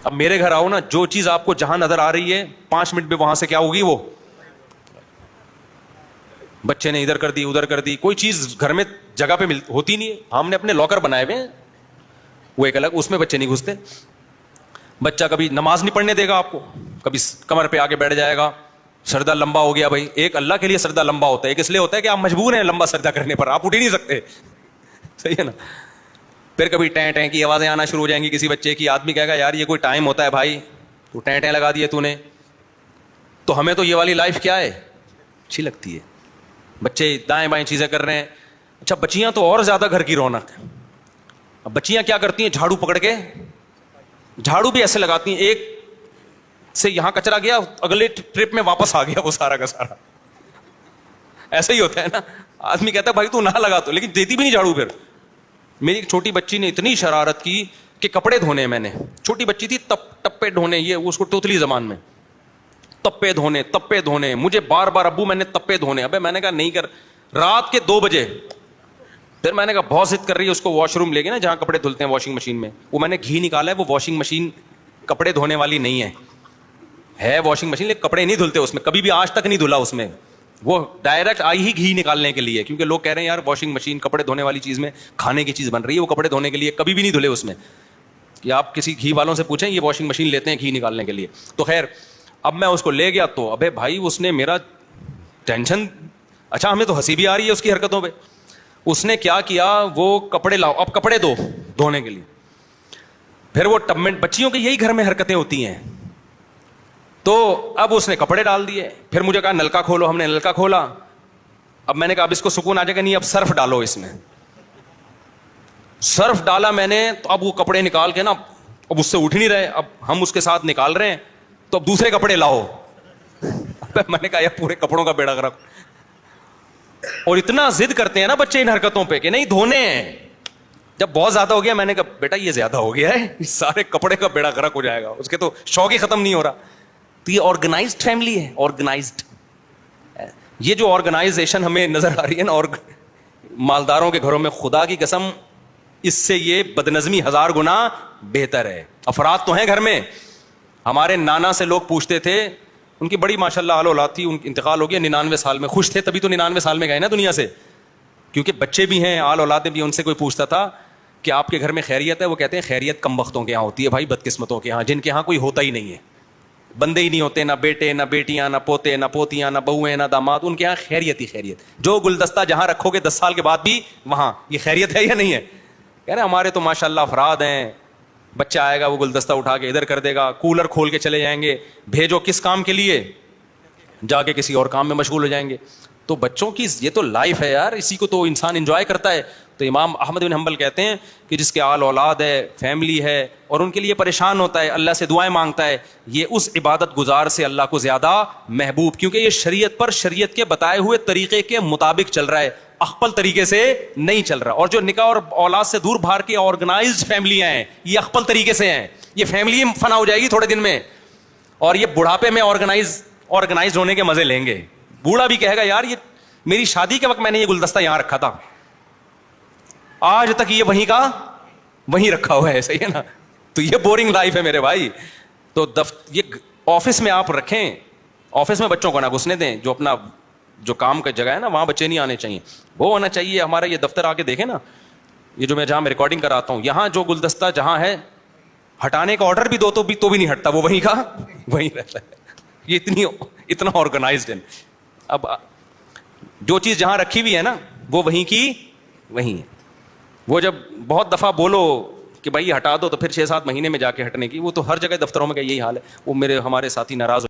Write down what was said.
اب میرے گھر آؤ نا, جو چیز آپ کو جہاں نظر آ رہی ہے 5 منٹ میں وہاں سے کیا ہوگی, وہ بچے نے ادھر کر دی ادھر کر دی. کوئی چیز گھر میں جگہ پہ ہوتی نہیں ہے. ہم نے اپنے لاکر بنائے ہوئے ہیں, وہ ایک الگ, اس میں بچے نہیں گھستے. بچہ کبھی نماز نہیں پڑھنے دے گا آپ کو, کبھی کمر پہ آگے بیٹھ جائے گا. سردہ لمبا ہو گیا بھائی, ایک اللہ کے لیے سردہ لمبا ہوتا ہے, ایک اس لیے ہوتا ہے کہ آپ مجبور ہیں لمبا سردہ کرنے پر, آپ اٹھ ہی نہیں سکتے. صحیح ہے نا. پھر کبھی ٹیں ٹیں کی آوازیں آنا شروع ہو جائیں گی کسی بچے کی. آدمی کہے گا یار یہ کوئی ٹائم ہوتا ہے بھائی, تو ٹیں ٹیں لگا دیے تو نے. تو ہمیں تو یہ والی لائف کیا ہے, اچھی لگتی ہے. بچے دائیں بائیں چیزیں کر رہے ہیں. اچھا بچیاں تو اور زیادہ گھر کی رونق ہے. اب بچیاں کیا کرتی ہیں, جھاڑو پکڑ کے, جھاڑو بھی ایسے لگاتی ہیں, ایک سے یہاں کچرا گیا, اگلے ٹرپ میں واپس آ گیا وہ سارا کا سارا. ایسا ہی ہوتا ہے نا. آدمی کہتا ہے بھائی تو نہ لگا تو, لیکن دیتی بھی نہیں جھاڑو. پھر میری ایک چھوٹی بچی نے اتنی شرارت کی کہ کپڑے دھونے, میں نے چھوٹی بچی تھی, ٹپے دھونے, یہ اس کو توتلی زبان میں تپے دھونے. مجھے بار بار ابو میں نے تپے دھونے. ابے میں نے کہا نہیں کر. رات کے 2 بجے پھر میں نے کہا بہت ضد کر رہی ہے, اس کو واش روم لے گئے نا جہاں کپڑے دھلتے ہیں واشنگ مشین میں. وہ میں نے گھی نکالا ہے, وہ واشنگ مشین کپڑے دھونے والی نہیں ہے واشنگ مشین, لیکن کپڑے نہیں دھلتے اس میں, کبھی بھی آج تک نہیں دھلا اس میں. وہ ڈائریکٹ آئی ہی گھی نکالنے کے لیے, کیونکہ لوگ کہہ رہے ہیں یار واشنگ مشین کپڑے دھونے والی چیز میں کھانے کی چیز بن رہی ہے, وہ کپڑے دھونے کے لیے کبھی بھی نہیں دھلے اس میں. کہ آپ کسی گھی والوں سے پوچھیں, یہ واشنگ مشین لیتے ہیں گھی نکالنے کے لیے. تو خیر اب میں اس کو لے گیا تو ابے بھائی اس نے میرا ٹینشن, اچھا ہمیں تو ہنسی بھی آ رہی ہے اس کی حرکتوں پہ. اس نے کیا کیا, وہ کپڑے لاؤ, اب کپڑے دو دھونے کے لیے. پھر وہ ٹب میں, بچیوں کی یہی گھر میں حرکتیں ہوتی ہیں. تو اب اس نے کپڑے ڈال دیے. پھر مجھے کہا نلکا کھولو, ہم نے نلکا کھولا. اب میں نے کہا اب اس کو سکون آ جائے گا, نہیں اب صرف ڈالو اس میں. صرف ڈالا میں نے, تو اب وہ کپڑے نکال کے نا, اب اس سے اٹھ نہیں رہے. اب ہم اس کے ساتھ نکال رہے ہیں, تو اب دوسرے کپڑے لاؤ. میں نے کہا یہ پورے کپڑوں کا بیڑا غرق. اور اتنا ضد کرتے ہیں نا بچے ان حرکتوں پہ کہ نہیں دھونے ہیں. جب بہت زیادہ ہو گیا میں نے کہا بیٹا یہ زیادہ ہو گیا ہے, سارے کپڑے کا بیڑا غرق ہو جائے گا, اس کے تو شوق ہی ختم نہیں ہو رہا. تو یہ آرگنائزڈ فیملی ہے, آرگنائزڈ. یہ جو آرگنائزیشن ہمیں نظر آ رہی ہے نا, اور مالداروں کے گھروں میں, خدا کی قسم اس سے یہ بدنظمی 1000 گنا بہتر ہے. افراد تو ہیں گھر میں. ہمارے نانا سے لوگ پوچھتے تھے, ان کی بڑی ماشاءاللہ آل اولاد تھی, ان انتقال ہو گیا 99 سال میں. خوش تھے تبھی تو 99 سال میں گئے نا دنیا سے, کیونکہ بچے بھی ہیں آل اولادیں بھی. ان سے کوئی پوچھتا تھا کہ آپ کے گھر میں خیریت ہے, وہ کہتے ہیں خیریت کم وقتوں کے یہاں ہوتی ہے بھائی, بدقسمتوں کے یہاں, جن کے یہاں کوئی ہوتا ہی نہیں ہے, بندے ہی نہیں ہوتے, نہ بیٹے نہ بیٹیاں نہ پوتے نہ پوتیاں نہ بہویں نہ داماد, ان کے یہاں خیریت ہی خیریت. جو گلدستہ جہاں رکھو گے 10 سال کے بعد بھی وہاں, یہ خیریت ہے یا نہیں ہے؟ کہہ رہے ہمارے تو ماشاءاللہ افراد ہیں, بچہ آئے گا وہ گلدستہ اٹھا کے ادھر کر دے گا, کولر کھول کے چلے جائیں گے, بھیجو کس کام کے لیے, جا کے کسی اور کام میں مشغول ہو جائیں گے. تو بچوں کی یہ تو لائف ہے یار, اسی کو تو انسان انجوائے کرتا ہے. تو امام احمد بن حنبل کہتے ہیں کہ جس کے آل اولاد ہے, فیملی ہے, اور ان کے لیے پریشان ہوتا ہے, اللہ سے دعائیں مانگتا ہے, یہ اس عبادت گزار سے اللہ کو زیادہ محبوب, کیونکہ یہ شریعت پر, شریعت کے بتائے ہوئے طریقے کے مطابق چل رہا ہے, اخپل طریقے سے نہیں چل رہا. اور جو نکاح اور اولاد سے دور بھاگ کے آرگنائزڈ فیملیاں ہیں, یہ اخپل طریقے سے ہیں. یہ فیملی فنا ہو جائے گی تھوڑے دن میں, اور یہ بڑھاپے میں آرگنائز ہونے کے مزے لیں گے. بوڑھا بھی کہے گا یار یہ میری شادی کے وقت میں نے یہ گلدستہ یہاں رکھا تھا, آج تک یہ وہیں کا وہیں رکھا ہوا ہے. صحیح ہے نا. تو یہ بورنگ لائف ہے میرے بھائی. تو یہ آفس میں آپ رکھیں, آفس میں بچوں کو نہ گھسنے دیں. جو اپنا جو کام کا جگہ ہے نا, وہاں بچے نہیں آنے چاہیے. وہ ہونا چاہیے ہمارا یہ دفتر. آ کے دیکھیں نا, یہ جو میں جہاں میں ریکارڈنگ کراتا ہوں, یہاں جو گلدستہ جہاں ہے, ہٹانے کا آرڈر بھی دو تو بھی نہیں ہٹتا, وہ وہیں کا وہیں رہتا ہے. یہ اتنا آرگنائزڈ ہے. اب جو چیز جہاں رکھی ہوئی ہے نا, وہ وہیں کی وہیں ہے. وہ جب بہت دفعہ بولو کہ بھائی ہٹا دو, تو پھر 6-7 مہینے میں جا کے ہٹنے کی, وہ تو ہر جگہ دفتروں میں کا یہی حال ہے. وہ ہمارے ساتھی ناراض